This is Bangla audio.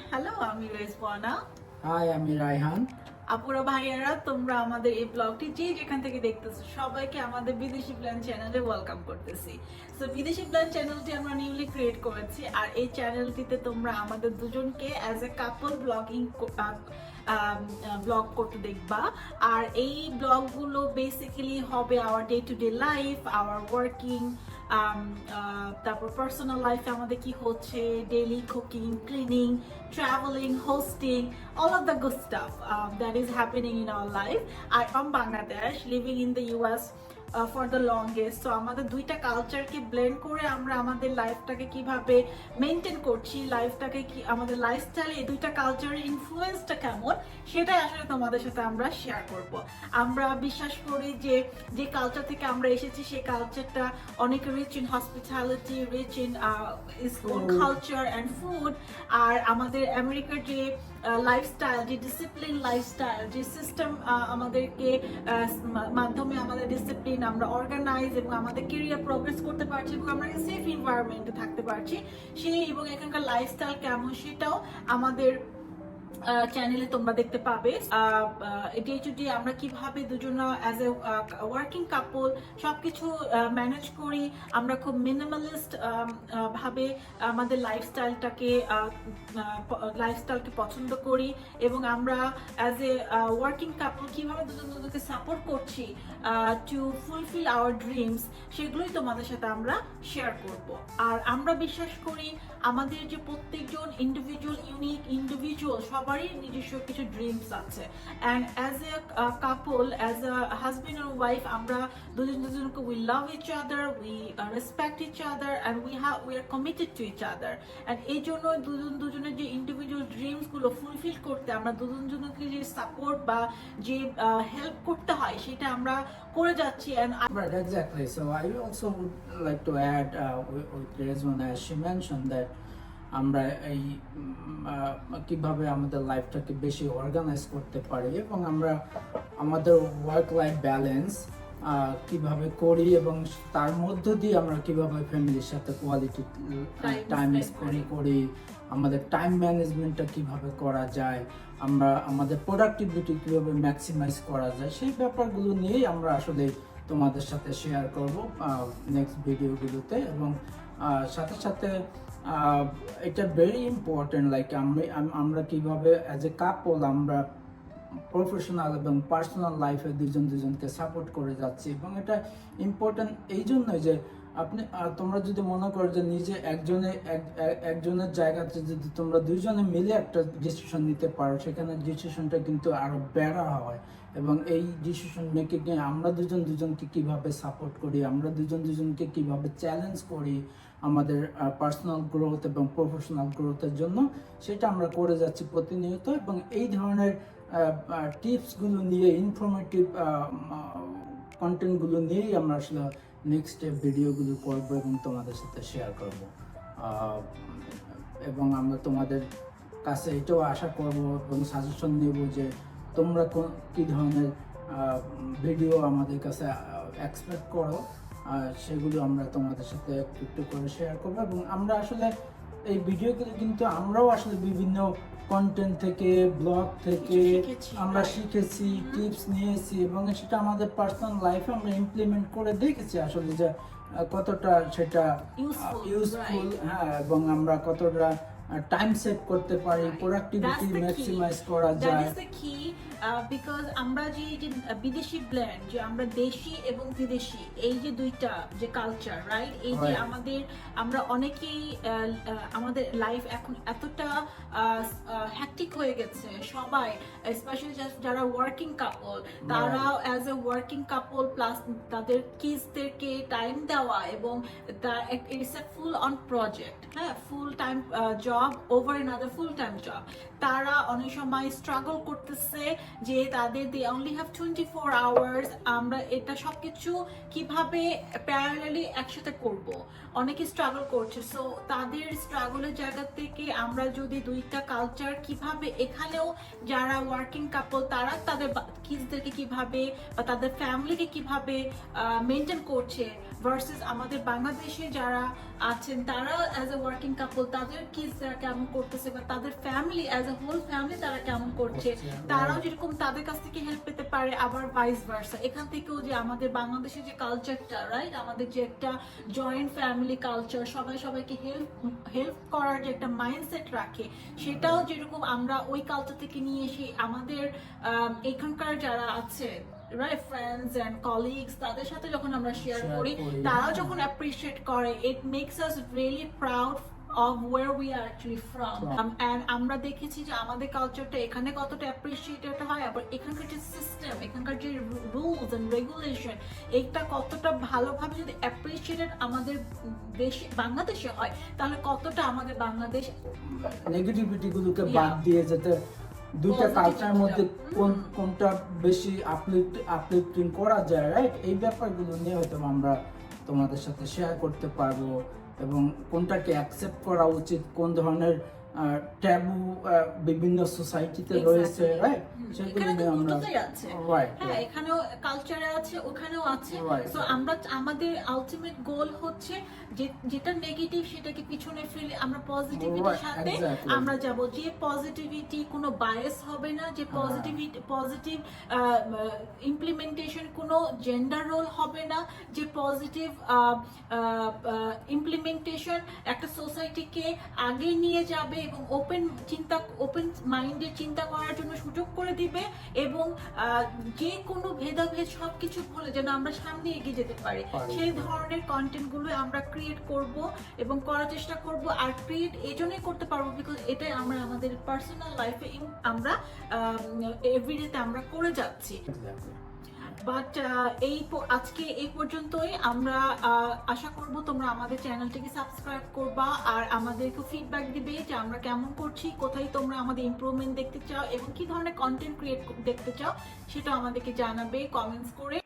হ্যালো, আমি রেজওয়ানা। হাই, আমি রায়হান। আপুরা ভাইয়ারা, তোমরা আমাদের এই ব্লগটি যে যেখান থেকে দেখতেছো সবাইকে আমাদের বিদেশি প্ল্যান চ্যানেলে ওয়েলকাম করতেছি। সো বিদেশি প্ল্যান চ্যানেলটি আমরা নিউলি ক্রিয়েট করেছি, আর এই চ্যানেলটিতে তোমরা আমাদের দুজনকে অ্যাজ এ কাপল ব্লগ করতে দেখবা। আর এই ব্লগগুলো বেসিক্যালি হবে our day to day life, our working, তারপর পার্সোনাল লাইফে আমাদের কি হচ্ছে, daily cooking, cleaning, traveling, hosting, all of the good stuff that is happening in our life. I'm from Bangladesh, living in the US for the longest. So আমাদের দুইটা কালচারকে ব্লেন্ড করে আমরা আমাদের লাইফটাকে কিভাবে মেনটেন করছি, লাইফটাকে কি আমাদের লাইফস্টাইলে এই দুইটা কালচারের ইনফ্লুয়েন্সটা কেমন, সেটাই আসলে তোমাদের সাথে আমরা শেয়ার করব। আমরা বিশ্বাস করি যে যে কালচার থেকে আমরা এসেছি সেই কালচারটা অনেক rich in hospitality, rich in its own culture and food. আর আমাদের আমেরিকার যে লাইফস্টাইল, যে ডিসিপ্লিন লাইফস্টাইল, যে সিস্টেম আমাদেরকে মাধ্যমে আমাদের ডিসিপ্লিন, আমরা অর্গানাইজ এবং আমাদের কেরিয়ার প্রোগ্রেস করতে পারছি এবং আমরা সেফ এনভায়রনমেন্টে থাকতে পারছি, সেই এবং এখানকার লাইফস্টাইল কেমন সেটাও আমাদের চ্যানেলে তোমরা দেখতে পাবে। ডে টু ডে আমরা কিভাবে দুজনা অ্যাজ এ ওয়ার্কিং কাপল সবকিছু ম্যানেজ করি, আমরা খুব মিনিমালিস্ট ভাবে আমাদের লাইফস্টাইলকে পছন্দ করি, এবং আমরা অ্যাজ এ ওয়ার্কিং কাপল কিভাবে দুজনকে সাপোর্ট করছি টু ফুলফিল আওয়ার ড্রিমস, সেগুলোই তোমাদের সাথে আমরা শেয়ার করব। আর আমরা বিশ্বাস করি আমাদের যে প্রত্যেকজন ইন্ডিভিজুয়াল সবারই নিজস্ব কিছু ড্রিমস আছে, and as a couple, as a husband আর ওয়াইফ, আমরা দুজনকে we love each other, we respect each other, and we are committed to each other. And এই জন্য দুজনের যে ইন্ডিভিজুয়াল ড্রিমসগুলো ফুলফিল করতে আমরা দুজনকে যে সাপোর্ট বা যে হেল্প করতে হয় সেটা আমরা করে যাচ্ছি। Right, exactly. So I also would like to add with Rezwan, as she mentioned, that আমরা এই কিভাবে আমাদের লাইফটাকে বেশি অর্গানাইজ করতে পারি এবং আমরা আমাদের ওয়ার্ক লাইফ ব্যালেন্স কিভাবে করি এবং তার মধ্য দিয়ে আমরা কিভাবে ফ্যামিলির সাথে কোয়ালিটি টাইম স্পেন্ড করি, আমাদের টাইম ম্যানেজমেন্টটা কিভাবে করা যায়, আমরা আমাদের প্রোডাক্টিভিটি কিভাবে ম্যাক্সিমাইজ করা যায়, সেই ব্যাপারগুলো নিয়েই আমরা আসলে তোমাদের সাথে শেয়ার করব নেক্সট ভিডিওগুলোতে। এবং সাথে সাথে এটা ভেরি ইম্পর্টেন্ট, লাইক আমরা কিভাবে অ্যাজ এ কাপল আমরা প্রফেশনাল এবং পার্সোনাল লাইফে দুজনকে সাপোর্ট করে যাচ্ছি। এবং এটা ইম্পর্টেন্ট এই জন্যই যে তোমরা যদি মনে করো যে নিজে একজনের জায়গাতে যদি তোমরা দুইজনে মিলে একটা ডিসিশন নিতে পারো, সেখানে ডিসিশনটা কিন্তু আরো বেড়া হয়। এবং এই ডিসিশন মেকিংয়ে আমরা দুজনকে কিভাবে সাপোর্ট করি, আমরা দুজনকে কিভাবে চ্যালেঞ্জ করি আমাদের পার্সোনাল গ্রোথ এবং প্রফেশনাল গ্রোথের জন্য, সেটা আমরা করে যাচ্ছি প্রতিনিয়ত। এবং এই ধরনের টিপসগুলো নিয়ে, ইনফরমেটিভ কন্টেন্টগুলো নিয়েই আমরা আসলে নেক্সট ভিডিওগুলো করবো এবং তোমাদের সাথে শেয়ার করব। এবং আমরা তোমাদের কাছে এটাও আশা করব এবং সাজেশন নেব যে তোমরা কী ধরনের ভিডিও আমাদের কাছে এক্সপেক্ট করো, সেগুলো আমরা তোমাদের সাথে একটু করে শেয়ার করবো। এবং আমরা আসলে এই ভিডিওগুলো কিন্তু আমরাও আসলে বিভিন্ন কন্টেন্ট থেকে, ব্লগ থেকে আমরা শিখেছি, টিপস নিয়েছি এবং সেটা আমাদের পার্সোনাল লাইফে আমরা ইমপ্লিমেন্ট করে দেখেছি আসলে যে কতটা সেটা ইউজফুল, হ্যাঁ, এবং আমরা কতটা টাইম সেভ করতে পারি, প্রোডাক্টিভিটি ম্যাক্সিমাইজ করা যায়। বিকজ আমরা যে বিদেশি ব্ল্যান্ড, যে আমরা দেশি এবং বিদেশি, এই যে দুইটা যে কালচার, রাইট, এই যে আমরা অনেকেই আমাদের লাইফ এখন এতটা হ্যাকটিক হয়ে গেছে, সবাই স্পেশালি যারা ওয়ার্কিং কাপল, তারা as a working couple plus তাদের কিডসদেরকে টাইম দেওয়া, এবং it's a full on project, হ্যাঁ, full time job over another full time job. তারা অনেক সময় স্ট্রাগল করতেছে যে তাদের দে অনলি হ্যাভ 24 আওয়ার্স, আমরা এটা সবকিছু কিভাবে প্যারালালি একসাথে করব, অনেকে স্ট্রাগল করছে। সো তাদের স্ট্রাগলের জায়গা থেকে আমরা যদি দুইটা কালচার কিভাবে এখানেও যারা ওয়ার্কিং কাপল তারা তাদের কিডসদেরকে কিভাবে বা তাদের ফ্যামিলিকে কিভাবে মেনটেন করছে ভার্সেস আমাদের বাংলাদেশে যারা আছেন তারা অ্যাজ এ ওয়ার্কিং কাপল তাদের কিডস যারা কেমন করতেছে বা তাদের family as a whole family তারা কেমন করছে, তারাও যেরকম তাদের কাছ থেকে হেল্প পেতে পারে, আবার ভাইস ভার্সা। এখান থেকেও যে আমাদের বাংলাদেশের যে কালচারটা, রাইট, আমাদের যে একটা জয়েন্ট ফ্যামিলি কালচার, সবাই সবাইকে হেল্প করার যে একটা মাইন্ডসেট রাখে, সেটাও যেরকম আমরা ওই কালচার থেকে নিয়ে এসে আমাদের এখানকার যারা আছে, রাইট, ফ্রেন্ডস এন্ড কলিগস, তাদের সাথে যখন আমরা শেয়ার করি, তারাও যখন অ্যাপ্রিশিয়েট করে, it makes us really proud of where we are actually from. And আমরা দেখেছি যে আমাদের কালচারটা এখানে কতটা অ্যাপ্রিশিয়েটেড হয়, আবার এখানকার যে সিস্টেম, এখানকার যে রুলস এন্ড রেগুলেশন, এটা কতটা ভালোভাবে যদি অ্যাপ্রিশিয়েটেড আমাদের দেশে বাংলাদেশে হয়, তাহলে কতটা আমাদের বাংলাদেশ নেগেটিভিটি গুলোকে বাদ দিয়ে যেতে দুইটা কালচারের মধ্যে কোনটা বেশি আপলিফটিং করা যায়, রাইট, এই ব্যাপারগুলো নিয়ে হয়তো আমরা তোমাদের সাথে শেয়ার করতে পারবো, এবং কোনটাকে অ্যাকসেপ্ট করা উচিত, কোন ধরনের ট্যাবু বিভিন্ন সোসাইটিতে রয়েছে, রাইট, সেগুলো নিয়ে আমরা রাইট, হ্যাঁ, এখানেও কালচারে আছে, ওখানেও আছে। সো আমরা আমাদের আলটিমেট গোল হচ্ছে যে যেটা নেগেটিভ সেটাকে পিছনে ফেলে আমরা পজিটিভিটির সাথে আমরা যাব, যে পজিটিভিটি কোনো বায়াস হবে না, যে পজিটিভ ইমপ্লিমেন্টেশন কোনো জেন্ডার রোল হবে না, যে পজিটিভ ইমপ্লিমেন্টেশন একটা সোসাইটিকে আগে নিয়ে যাবে এবং ওপেন মাইন্ডে চিন্তা করার জন্য সুযোগ করে দিবে, এবং যে কোনো ভেদাভেদ সবকিছু ভুলে যেন আমরা সামনে এগিয়ে যেতে পারি, সেই ধরনের কন্টেন্ট গুলো আমরা ক্রিয়েট করব এবং করার চেষ্টা করব। আর ক্রিয়েট এই জন্যই করতে পারবো বিকজ এটাই আমরা আমাদের পার্সোনাল লাইফে আমরা এভরিডেতে আমরা করে যাচ্ছি। বাট আজকে এই পর্যন্তই। আমরা আশা করব তোমরা আমাদের চ্যানেলটিকে সাবস্ক্রাইব করবা আর আমাদেরকে ফিডব্যাক দিবে যে আমরা কেমন করছি, কোথায় তোমরা আমাদের ইমপ্রুভমেন্ট দেখতে চাও এবং কি ধরনের কন্টেন্ট ক্রিয়েট দেখতে চাও, সেটা আমাদেরকে জানাবে কমেন্টস করে।